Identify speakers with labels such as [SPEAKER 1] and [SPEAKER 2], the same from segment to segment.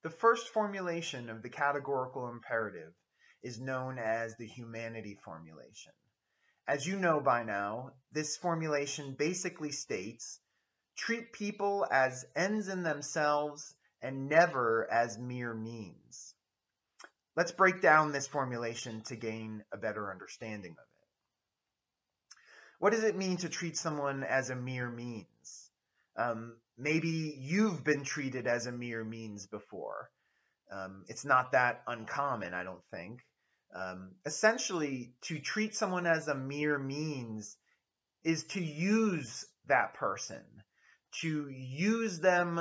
[SPEAKER 1] The first formulation of the categorical imperative is known as the humanity formulation. As you know by now, this formulation basically states treat people as ends in themselves and never as mere means. Let's break down this formulation to gain a better understanding of it. What does it mean to treat someone as a mere means? Maybe you've been treated as a mere means before. It's not that uncommon, I don't think. Essentially, to treat someone as a mere means is to use that person, to use them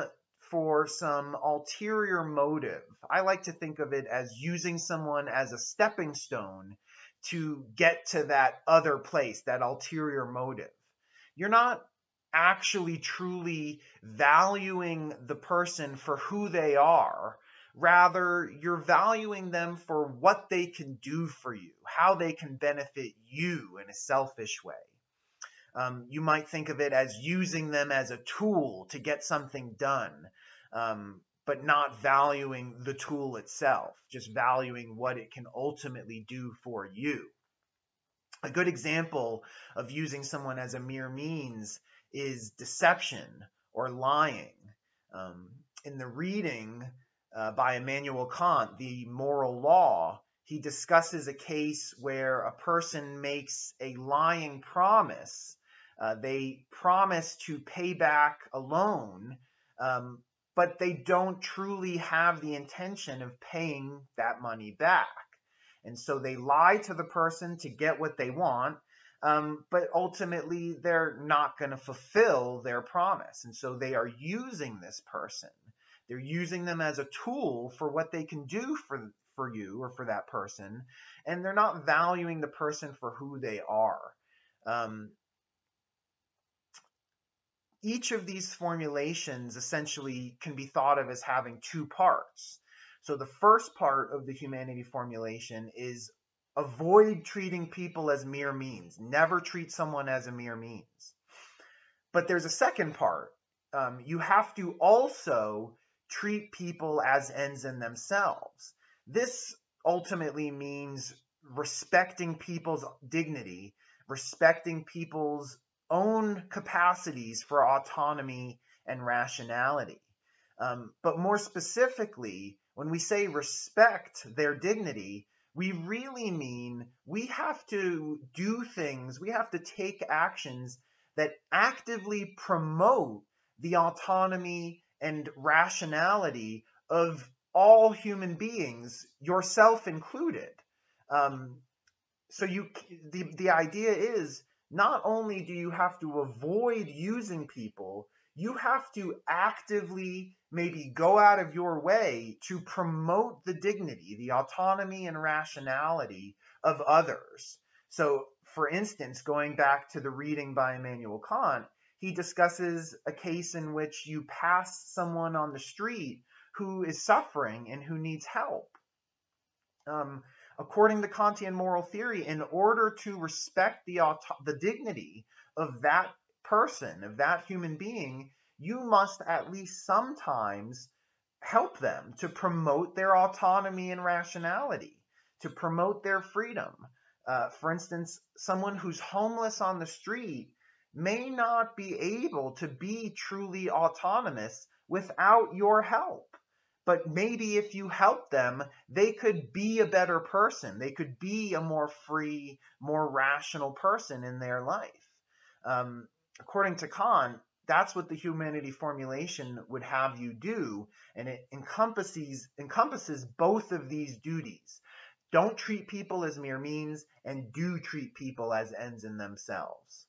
[SPEAKER 1] for some ulterior motive. I like to think of it as using someone as a stepping stone to get to that other place, that ulterior motive. You're not actually truly valuing the person for who they are. Rather, you're valuing them for what they can do for you, how they can benefit you in a selfish way. You might think of it as using them as a tool to get something done, but not valuing the tool itself, just valuing what it can ultimately do for you. A good example of using someone as a mere means is deception or lying. In the reading by Immanuel Kant, The Moral Law, he discusses a case where a person makes a lying promise. They promise to pay back a loan, but they don't truly have the intention of paying that money back. And so they lie to the person to get what they want, but ultimately they're not going to fulfill their promise. And so they are using this person. They're using them as a tool for what they can do for you or for that person, and they're not valuing the person for who they are. Each of these formulations essentially can be thought of as having two parts. So the first part of the humanity formulation is avoid treating people as mere means. Never treat someone as a mere means. But there's a second part. You have to also treat people as ends in themselves. This ultimately means respecting people's dignity, respecting people's own capacities for autonomy and rationality. But more specifically, when we say respect their dignity, we really mean we have to do things, we have to take actions that actively promote the autonomy and rationality of all human beings, yourself included. So the idea is not only do you have to avoid using people, you have to actively maybe go out of your way to promote the dignity, the autonomy and rationality of others. So, for instance, going back to the reading by Immanuel Kant, he discusses a case in which you pass someone on the street who is suffering and who needs help. According to Kantian moral theory, in order to respect the dignity of that person, of that human being, you must at least sometimes help them to promote their autonomy and rationality, to promote their freedom. For instance, someone who's homeless on the street may not be able to be truly autonomous without your help. But maybe if you help them, they could be a better person. They could be a more free, more rational person in their life. According to Kant, that's what the humanity formulation would have you do, and it encompasses both of these duties. Don't treat people as mere means, and do treat people as ends in themselves.